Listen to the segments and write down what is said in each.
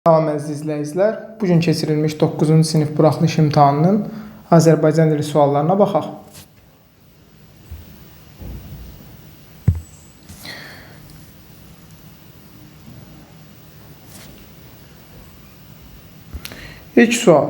Salam əziz izləyicilər. Bugün keçirilmiş 9-cu sinif buraxılış imtahanının Azərbaycan dili suallarına baxaq. İlk sual.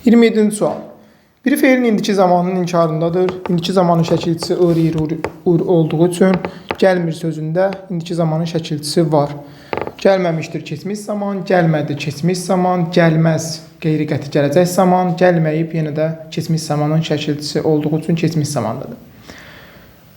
(27-ci sual). Bir feilin indiki zamanının inkarındadır. İndiki zamanın şəkilçisi ır olduğu üçün gəlmir sözündə indiki zamanın şəkilçisi var. Gəlməmişdir keçmiş zaman, gəlmədi keçmiş zaman, gəlməz qeyri qəti gələcək zaman, gəlməyib yenə də keçmiş zamanın şəkilçisi olduğu üçün keçmiş zamandadır.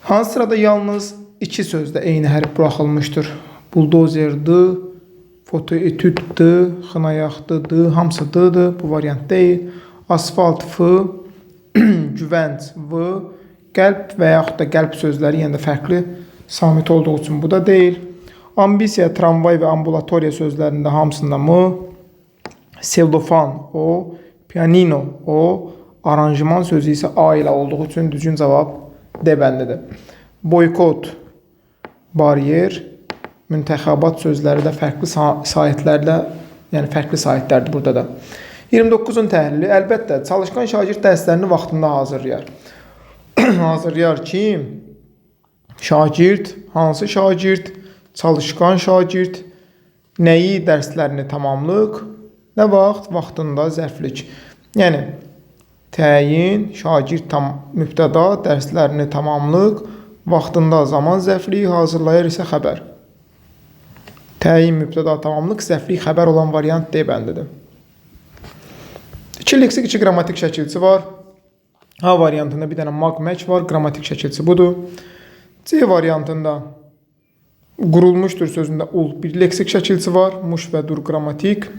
Hansı sırada yalnız iki sözdə eyni hərf buraxılmışdır? Buldozerdir, fotoetüddir, xınayaqdıdır, hamısı dıdır, bu variant deyil. Asfalt f, güvənc v, qəlb və yaxud da qəlb sözləri yenə də fərqli samit olduğu üçün bu da deyil. Ambisiya, tramvay və ambulatoriya sözlərində hamısında mı? Sellofan o, pianino o, aranjman sözü isə a ilə olduğu üçün düzgün cavab D bəndidir. Boykot, bariyer, müntəxəbat sözləri də fərqli saytlərlə, yəni fərqli saytlərdir burada da. 29-un təhlili, əlbəttə, çalışqan şagird dərslərini vaxtında hazırlayar. Hazırlayar kim? Şagird, hansı şagird? Çalışqan şagird. Nəyi dərslərini tamamlıq? Nə vaxt? Vaxtında zərflik. Yəni, təyin, şagird mübtəda, dərslərini tamamlıq, vaxtında zaman zərfliyi, hazırlayar isə xəbər. Təyin, mübtəda, tamamlıq, zərflik, xəbər olan variant D bəndidir. 2 leksik, 2 qrammatik şəkilçisi var. A variantında bir dənə mag-match var, qrammatik şəkilçisi budur. C variantında qurulmuşdur sözündə ul, bir leksik şəkilçisi var, muş və dur qrammatik.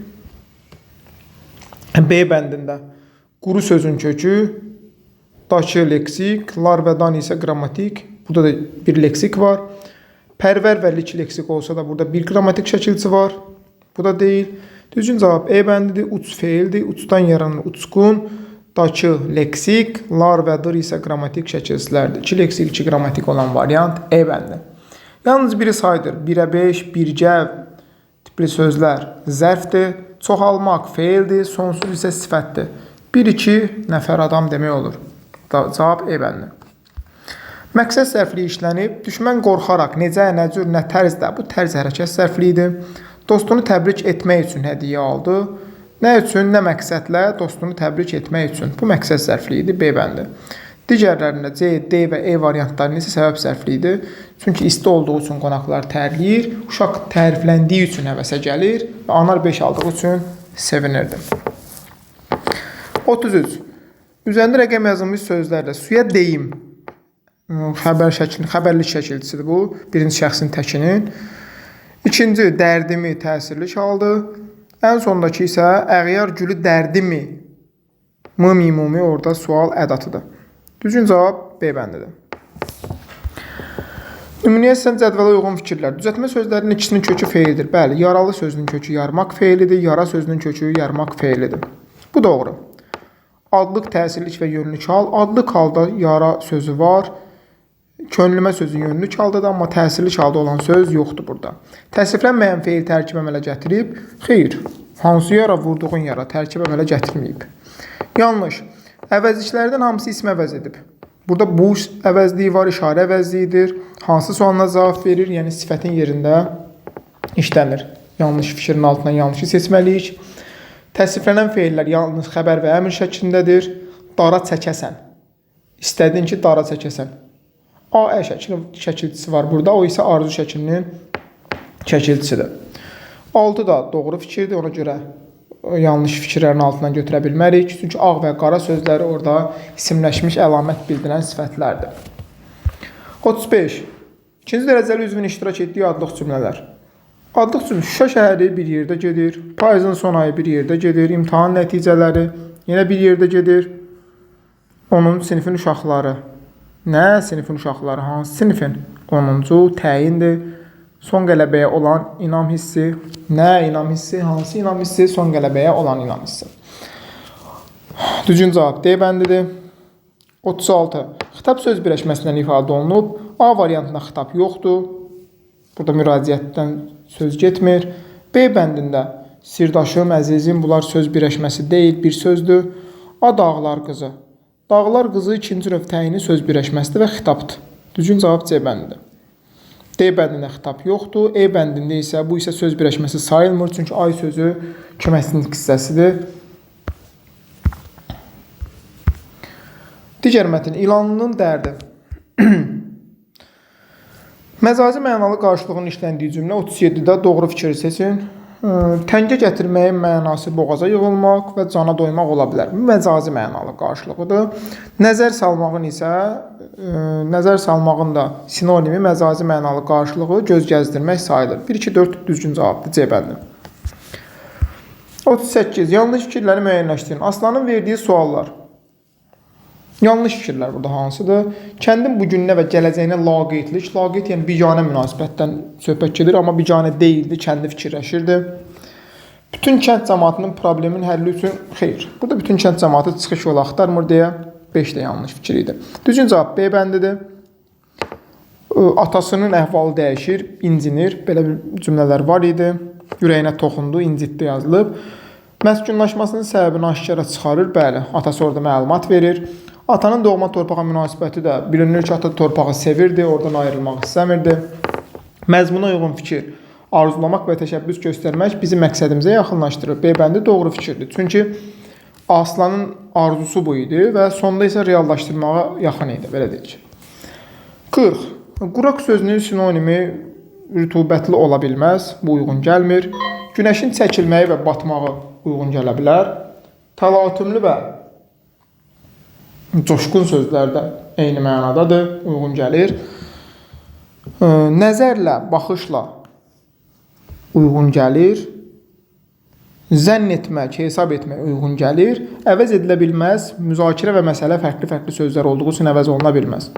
B bəndində quru sözün kökü, daşı leksik, lar və dan isə qrammatik. Burada da bir leksik var. Pərvər və lik leksik olsa da burada bir qrammatik şəkilçisi var. Bu da deyil. Düzgün cavab E bəndidir, uç feildir, uçdan yaranır uçqun, daçı leksik, lar və dır isə qrammatik şəkilçilərdir. 2 leksik, 2 qrammatik olan variant E bəndi. Yalnız biri saydır, 1-ə 5, bircə tipli sözlər zərfdir, çoxalmaq feildir, sonsuz isə sifətdir. 1-2 nəfər adam demək olur. Cavab E bəndi. Məqsəd zərfliyi işlənib, düşmən qorxaraq, necə, nə cür, nə tərzdə, bu tərz hərəkət zərfliyidir. Dostunu təbrik etmək üçün hədiyyə aldı. Nə üçün, nə məqsədlə dostunu təbrik etmək üçün. Bu məqsəd zərfliyidir, B bəndi. Digərlərində C, D və E variantlarının isə səbəb zərfliyidir. Çünki isti olduğu üçün qonaqlar tərləyir, uşaq tərifləndiyi üçün həvəsə gəlir və anar 5 aldığı üçün sevinirdi. 33. Üzərində rəqəm yazılmış sözlərlə suya deyim. Xəbərlik şəkilçisidir bu. Birinci şəxsin təkinin. İkinci, dərdimi təsirli çaldı. Ən sondakı isə əğyar gülü dərdimi mimumi orada sual ədatıdır. Düzgün cavab B bəndidir. Nümunəyə sən cədvələ uyğun fikirlər. Düzəltmə sözlərinin ikisinin kökü feildir. Bəli, yaralı sözünün kökü yarmaq feilidir, yara sözünün kökü yarmaq feilidir. Bu doğru. Adlıq, təsirlik və yönlük hal. Adlıq halda yara sözü var. Könlümə sözün yönlük haldadır, amma təsirlik halda olan söz yoxdur burada. Təsriflənməyən feil tərkib əmələ gətirib? Xeyr. Hansı yara vurduğun yara tərkib əmələ gətirməyib. Yanlış. Əvəzliklərdən hamısı ism əvəz edib. Burada bu əvəzliyi var, işarə əvəzliyidir. Hansı sualına cavab verir? Yəni sifətin yerində işlənir. Yanlış fikrin altından yanlışı seçməliyik. Təsriflənən feillər yalnız xəbər və əmr şəklindədir. Dara çəkəsən. İstədin ki, dara çəkəsən. A şəkilçisi var burada, o isə arzu şəklinin şəkilçisidir. 6 da doğru fikirdir, ona görə yanlış fikirlərin altından götürə bilmərik. Çünki ağ və qara sözləri orada isimləşmiş əlamət bildirən sifətlərdir. 35. İkinci dərəcəli üzvün iştirak etdiyi adlıq cümlələr. Adlıq cümlə Şuşa şəhəri bir yerdə gedir, payızın son ayı bir yerdə gedir, imtahan nəticələri yenə bir yerdə gedir. Onun sinifin uşaqları. Nə sinifin uşaqları? Hansı sinifin? 10-cu təyindir. Son qələbəyə olan inam hissi. Nə inam hissi? Hansı inam hissi? Son qələbəyə olan inam hissi. Düzgün cavab D bəndidir. 36. Xitab söz birləşməsindən ifadə olunub. A variantında xitab yoxdur. Burada müraciətdən söz getmir. B bəndində sirdaşım, əzizim bunlar söz birləşməsi deyil, bir sözdür. A dağlar qızı. Dağlar qızı ikinci növ təyini söz birləşməsidir və xitabdır. Düzgün cavab C bəndidir. D bəndində xitab yoxdur. E bəndində isə bu isə söz birləşməsi sayılmır. Çünki ay sözü köməkçilik hissəsidir. Digər mətn ilanlının dərdi. Məcazi mənalı qarşılığının işləndiyi cümlə 37-də doğru fikri seçin. Təngə gətirməyin mənası boğaza yığılmaq və cana doymaq ola bilər. Bu məcazi mənalı qarşılığıdır. Nəzər salmağın da sinonimi məcazi mənalı qarşılığı göz gəzdirmək sayılır. 1, 2, 4 düzgün cavabdır C bəndi. 38. Yanlış fikirləri müəyyənləşdirin. Aslanın verdiyi suallar. Yanlış fikirlər burada hansıdır? Kəndin bugününə və gələcəyinə laqeydlik. Laqeyd yəni biganə münasibətdən söhbət gedir, amma biganə deyildi, kəndi fikirləşirdi. Bütün kənd cəmaatının problemin həlli üçün xeyr. Burada bütün kənd cəmaatı çıxış yolu axtarmır deyə 5 də yanlış fikir idi. Düzgün cavab B bəndidir. Atasının əhvalı dəyişir, incinir. Belə bir cümlələr var idi. Ürəyinə toxundu, incitdi yazılıb. Məskunlaşmasının səbəbini aşkara çıxarır. Bəli, atası orada məlumat verir. Atanın doğma torpağa münasibəti də bilinir ki, ata torpağı sevirdi, oradan ayrılmaq istəmirdi. Məzmuna uyğun fikir, arzulamaq və təşəbbüs göstərmək bizi məqsədimizə yaxınlaşdırır. B bəndi doğru fikirdir. Çünki Aslanın arzusu bu idi və sonda isə reallaşdırmağa yaxın idi, belə deyək. 40. Quraq sözünün sinonimi rütubətli ola bilməz, bu uyğun gəlmir. Günəşin çəkilməyi və batmağı uyğun gələ bilər. Təlatümlü və coşqun sözlər də eyni mənadadır, uyğun gəlir. Nəzərlə, baxışla uyğun gəlir. Zənn etmək, hesab etmək uyğun gəlir. Əvəz edilə bilməz, müzakirə və məsələ fərqli-fərqli sözlər olduğu üçün əvəz oluna bilməz.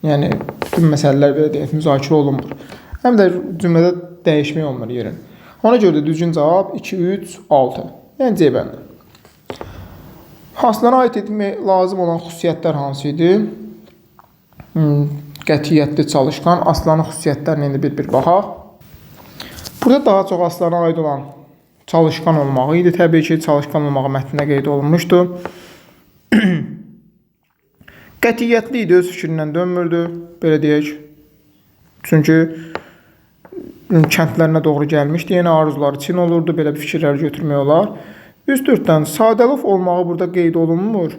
Yəni, bütün məsələlər belə deyək, müzakirə olunmur. Həm də cümlədə dəyişmək olmur yerin. Ona görə də düzgün cavab 2, 3, 6. Yəni, C bəndi. Aslana aid etmək lazım olan xüsusiyyətlər hansı idi? Qətiyyətli, çalışqan. Aslanın xüsusiyyətlərini indi bir baxaq. Burada daha çox aslana aid olan çalışqan olmağı idi. Təbii ki, çalışqan olmağı mətnində qeyd olunmuşdu. Qətiyyətli idi, öz fikrindən dönmürdü, belə deyək. Çünki kəndlərinə doğru gəlmişdi, yeni arzuları çin olurdu, belə fikirlər götürmək olar. 104-dən sadəlöv olmağı burada qeyd olunmur.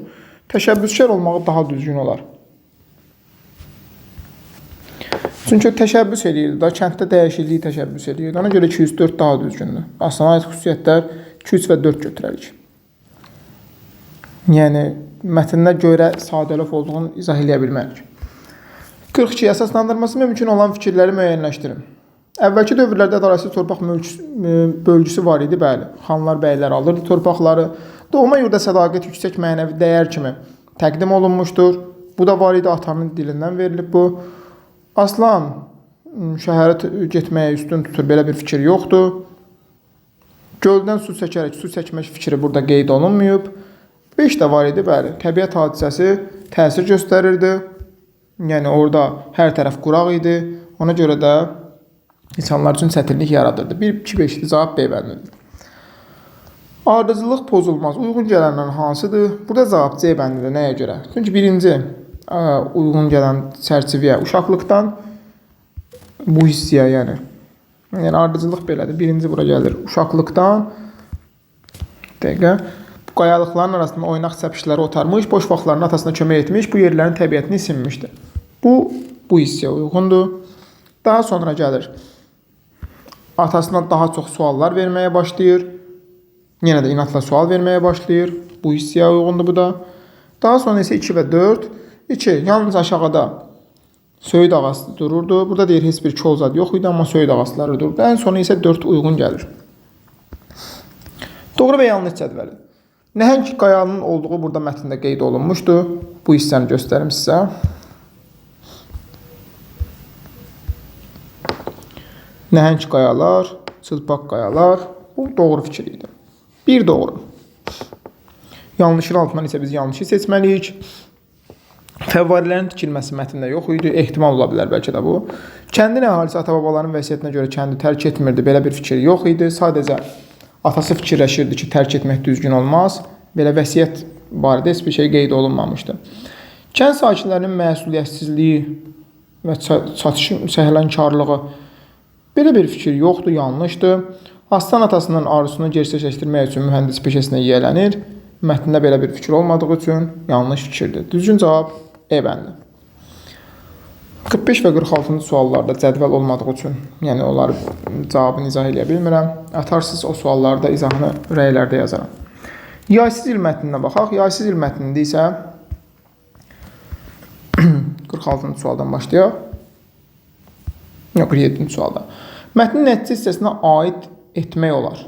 Təşəbbüskar olmağı daha düzgün olar. Çünki təşəbbüs edirdi da, kənddə dəyişikliyi təşəbbüs edirdi. Ona görə 204 daha düzgündür. Aslına aid xüsusiyyətlər 2, 3 və 4 götürərik. Yəni, mətndə görə sadəlöv olduğunu izah edə bilmərik. 42. Əsaslandırması mümkün olan fikirləri müəyyənləşdirin. Əvvəlki dövrlərdə ədalətsiz torpaq bölgüsü var idi, bəli. Xanlar, bəylər alırdı torpaqları. Doğma yurda sədaqət yüksək mənəvi dəyər kimi təqdim olunmuşdur. Bu da var idi, atanın dilindən verilib bu. Aslan şəhərə getməyə üstün tutur, belə bir fikir yoxdur. Göldən su çəkərək, su çəkmək fikri burada qeyd olunmayıb. 5 də var idi, bəli. Təbiət hadisəsi təsir göstərirdi. Yəni, orada hər tərəf quraq idi. Ona görə də İnsanlar üçün çətinlik yaradırdı. 1, 2, 5-dir, cavab B bəndidir. Ardıcıllıq pozulmaz. Uyğun gələnlər hansıdır? Burada cavab C bəndidir. Nəyə görə? Çünki birinci uyğun gələn çərçivəyə uşaqlıqdan bu hissiyə, yəni ardıcıllıq belədir. Birinci bura gəlir uşaqlıqdan. Dəqiqə. Bu qayalıqların arasında oynaq səpişləri otarmış, boş vaxtlarının atasına kömək etmiş, bu yerlərin təbiətini sinmişdir. Bu hissiyə uyğundur. Daha sonra gəlir. Atasına daha çox suallar verməyə başlayır. Yenə də inatla sual verməyə başlayır. Bu hissiyə uyğundur bu da. Daha sonra isə 2 və 4. 2. Yalnız aşağıda söyüd ağası dururdu. Burada deyir, heç bir kol zad yox idi, amma söyüd ağasları dururdu. Ən sonu isə 4 uyğun gəlir. Doğru və yanlış cədvəli. Nəhəng qayanın olduğu burada mətndə qeyd olunmuşdu. Bu hissəni göstərim sizə. Nəhəng qayalar, çılpaq qayalar. Bu doğru fikir idi. Bir doğru. Yanlışın altından isə biz yanlışı seçməliyik. Fəvvarilərin tikilməsi mətndə yox idi. Ehtimal ola bilər bəlkə də bu. Kəndin əhalisi ata-babaların vəsiyyətinə görə kəndi tərk etmirdi. Belə bir fikir yox idi. Sadəcə atası fikirləşirdi ki, tərk etmək düzgün olmaz. Belə vəsiyyət barədə heç bir şey qeyd olunmamışdı. Kənd sakinlərinin məsuliyyətsizliyi və səhlənkarlığı belə bir fikir yoxdur, yanlışdır. Aslan atasının arzusunu gerçəkləşdirmək üçün mühəndis peşəsinə yiyələnir. Mətndə belə bir fikir olmadığı üçün yanlış fikirdir. Düzgün cavab E bəndi. 45 və 46-cı suallarda cədvəl olmadığı üçün, yəni onları cavabını izah edə bilmirəm. Atarsız o suallarda izahını rəylərdə yazaram. Yaysız il mətninə baxaq. Yaysız il mətnində isə 46-cı sualdan başlayaq. Yox, 47-ci sualda. Mətnin nəticə hissəsinə aid etmək olar.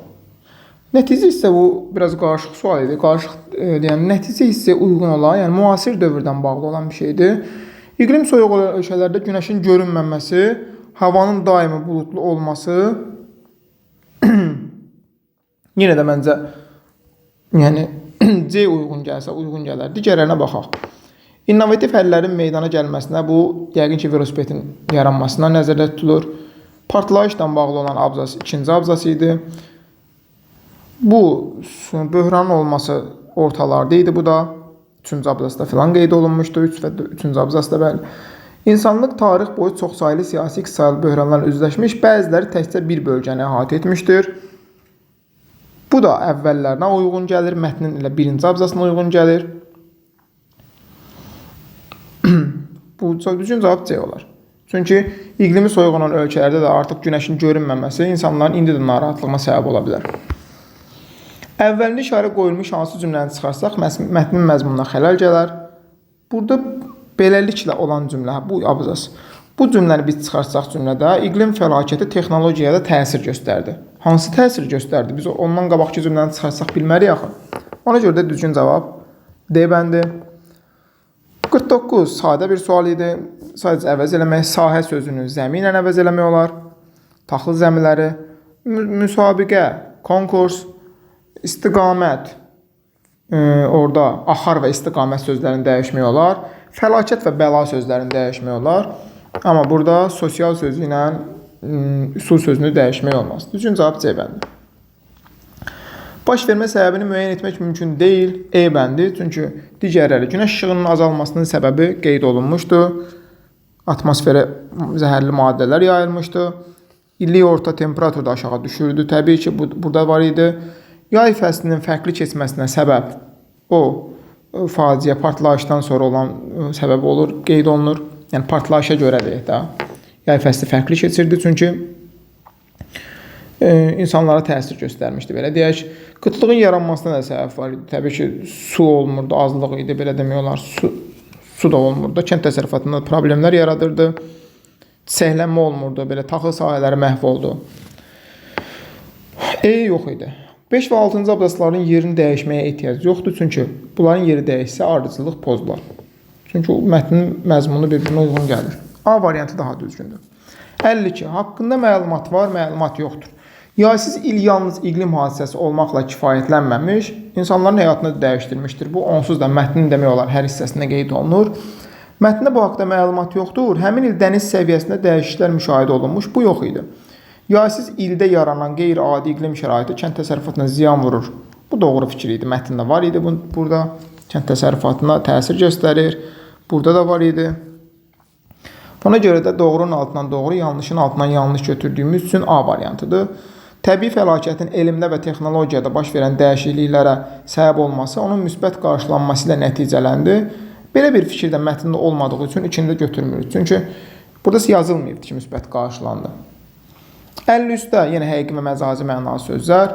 Nəticə hissə bu biraz qarışıq sual idi. Qarışıq deyəm, nəticə hissə uyğun olan, yəni müasir dövrdən bağlı olan bir şeydir. İqlim soyuq olan ölkələrdə günəşin görünməməsi, havanın daimi buludlu olması yenə də məncə yəni C uyğun gəlsə uyğun gələr. Digərlərinə baxaq. İnnovativ həllərin meydana gəlməsinə, bu yəqin ki, velosipedin yaranmasına nəzərdə tutulur. Partlayışla bağlı olan abzas ikinci abzas idi. Bu böhranın olması ortalarda idi. Bu da 3-cü abzasda filan qeyd olunmuşdu. 3 və 3-cü abzasda bəli. İnsanlıq tarix boyu çoxsaylı siyasi iqtisadi böhranlarla üzləşmiş, bəziləri təkcə bir bölgəni əhatə etmişdir. Bu da əvvəllərinə uyğun gəlir, mətnin ilə 1-ci abzasına uyğun gəlir. Bu düzgün cavab C olar. Çünki iqlimi soyuq olan ölkələrdə də artıq günəşin görünməməsi insanların indi də narahatlığına səbəb ola bilər. Əvvəlində işarə qoyulmuş hansı cümləni çıxarsaq, mətnin məzmununa xələl gələr. Burada beləliklə olan cümlə, bu abzas. Bu cümləni biz çıxarsaq cümlədə, iqlim fəlakəti texnologiyada təsir göstərdi. Hansı təsir göstərdi? Biz ondan qabaqki cümləni çıxarsaq bilmərik axı. Ona görə də düzgün cavab D bəndi. 49 sadə bir sual idi. Sadəcə əvəz eləmək, sahə sözünü zəminlə əvəz eləmək olar. Taxıl zəmiləri, müsabiqə, konkurs, istiqamət, orada axar və istiqamət sözlərini dəyişmək olar. Fəlakət və bəla sözlərini dəyişmək olar. Amma burada sosial sözü ilə üsul sözünü dəyişmək olmaz. Düzgün cavab C bəndi. Baş vermə səbəbini müəyyən etmək mümkün deyil. E bəndi. Çünki digərləri günəş işığının azalmasının səbəbi qeyd olunmuşdu. Atmosferə zəhərli maddələr yayılmışdı. İllik orta temperatur da aşağı düşürdü. Təbii ki, burada var idi. Yay fəslinin fərqli keçməsinə səbəb o faciə partlayışdan sonra olan səbəb olur, qeyd olunur. Yəni partlayışa görə deyək də. Yay fəsli fərqli keçirdi çünki insanlara təsir göstərmişdi, belə deyək. Qıtlığın yaranmasına da səbəb var idi. Təbii ki, su olmurdu, azlıq idi, belə demək olar. Su da olmurdu. Kənd təsərrüfatında problemlər yaradırdı. Çiçəklənmə olmurdu, belə taxıl sahələri məhv oldu. E yox idi. 5 və 6-cı abzasların yerini dəyişməyə ehtiyac yoxdur, çünki bunların yeri dəyişsə ardıcıllıq pozular. Çünki mətnin məzmunu bir-birinə uyğun gəlir. A variantı daha düzgündür. 52. Haqqında məlumat var, məlumat yoxdur. Yaysız il yalnız iqlim hadisəsi olmaqla kifayətlənməmiş, insanların həyatını dəyişdirmişdir. Bu, onsuz da mətnin demək olar hər hissəsində qeyd olunur. Mətndə bu haqda məlumat yoxdur. Həmin il dəniz səviyyəsində dəyişikliklər müşahidə olunmuş. Bu yox idi. Yaysız ildə yaranan qeyri-adi iqlim şəraiti kənd təsərrüfatına ziyan vurur. Bu doğru fikir idi. Mətndə var idi burada. Kənd təsərrüfatına təsir göstərir. Burada da var idi. Ona görə də doğrunun altından doğru, yanlışın altından yanlış götürdüyümüz üçün A variantıdır. Təbii fəlakətin elmdə və texnologiyada baş verən dəyişikliklərə səbəb olması onun müsbət qarşılanması ilə nəticələndi. Belə bir fikir də mətndə olmadığı üçün içində götürmürük. Çünki burada yazılmayıbdır ki, müsbət qarşılandı. 53-də yenə həqiqi və məcazi mənalı sözlər.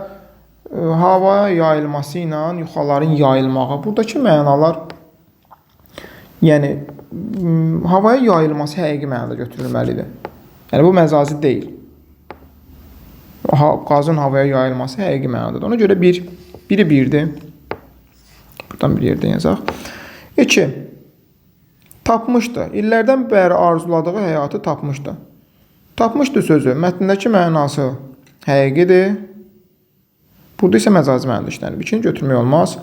Havaya yayılması ilə yuxaların yayılmağı. Buradakı mənalar, yəni havaya yayılması həqiqi mənada götürülməlidir. Yəni bu məcazi deyil. Qazın havaya yayılması həqiqi mənadadır. Ona görə biri 1-dir. Buradan bir yerdən yazaq. 2. Tapmışdı. İllərdən bəri arzuladığı həyatı tapmışdı. Tapmışdı sözü. Mətndəki mənası həqiqidir. Burada isə məcazi mənada işlənib. İkini götürmək olmaz.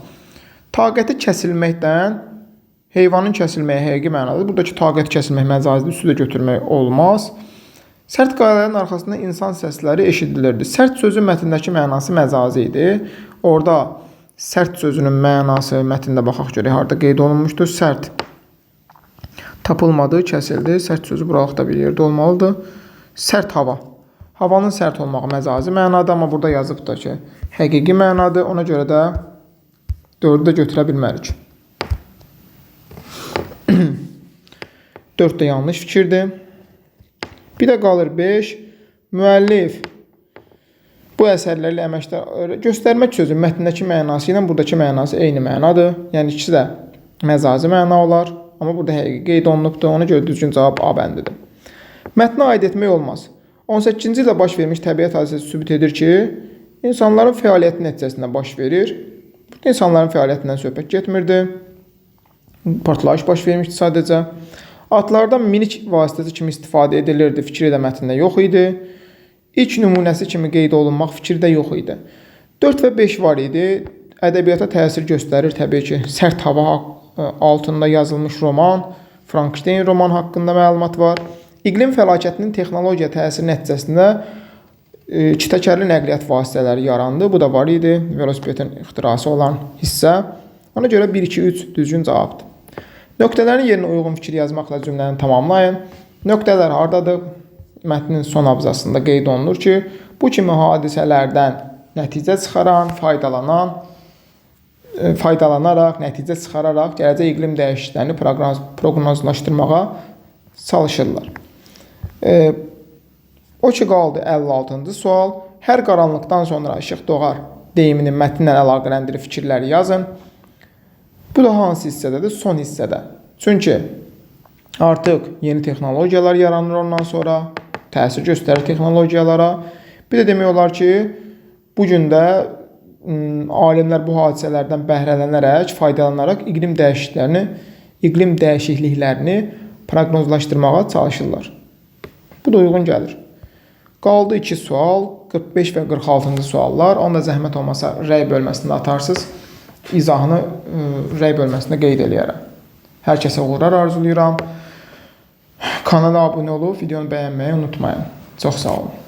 Taqəti kəsilməkdən Heyvanın kəsilməyi həqiqi mənadadır. Buradakı taqət kəsilmək məcazidir, üstü də götürmək olmaz. Sərt qayələrin arxasında insan səsləri eşidilirdi. Sərt sözün mətndəki mənası məcazi idi. Orada sərt sözünün mənası mətndə baxaq görək harda qeyd olunmuşdur. Sərt tapılmadı, kəsildi. Sərt sözü buralıqda bir yerdə olmalıdır. Sərt hava. Havanın sərt olmağı məcazi mənadır, amma burada yazıbdır ki, həqiqi mənadır. Ona görə də 4-ü də götürə bilmərik. 4 də yanlış fikirdir. Bir də qalır 5. Müəllif bu əsərlərlə əməkdar göstərmək sözü mətndəki mənası ilə buradakı mənası eyni mənadır. Yəni ikisi də məcazi məna olar, amma burada həqiqi qeyd olunubdur. Ona görə düzgün cavab A bəndidir. Mətnə aid etmək olmaz. 18-ci ildə baş vermiş təbiət hadisəsi sübut edir ki, insanların fəaliyyəti nəticəsində baş verir. Burada insanların fəaliyyətindən söhbət getmirdi. Partlayış baş vermişdi sadəcə. Atlardan minik vasitəsi kimi istifadə edilirdi. Fikri də mətndə yox idi. İlk nümunəsi kimi qeyd olunmaq fikri də yox idi. 4 və 5 var idi. Ədəbiyyata təsir göstərir təbii ki. Sərt hava altında yazılmış roman, Frankenstein roman haqqında məlumat var. İqlim fəlakətinin texnologiya təsiri nəticəsində ikitəkərli nəqliyyat vasitələri yarandı. Bu da var idi. Velosipedin ixtirası olan hissə. Ona görə 1, 2, 3 düzgün cavabdır. Nöqtələrin yerinə uyğun fikir yazmaqla cümləni tamamlayın. Nöqtələr hardadır? Mətnin son abzasında qeyd olunur ki, bu kimi hadisələrdən nəticə çıxaran, faydalanaraq, nəticə çıxararaq gələcək iqlim dəyişikliklərini proqnozlaşdırmağa çalışırlar. O ki qaldı 56-cı sual. Hər qaranlıqdan sonra işıq doğar deyiminin mətnlə əlaqələndirib fikirləri yazın. Bu da hansı hissədədir? Son hissədə. Çünki artıq yeni texnologiyalar yaranır ondan sonra, təsir göstərir texnologiyalara. Bir də demək olar ki, bugün də alimlər bu hadisələrdən bəhrələnərək, faydalanaraq iqlim dəyişikliklərini proqnozlaşdırmağa çalışırlar. Bu da uyğun gəlir. Qaldı 2 sual, 45 və 46-cı suallar. Onu da zəhmət olmasa rəy bölməsində atarsınız. İzahını rəy bölməsində qeyd eləyərəm. Hər kəsə uğurlar arzulayıram. Kanala abunə olub, videonu bəyənməyi unutmayın. Çox sağ olun.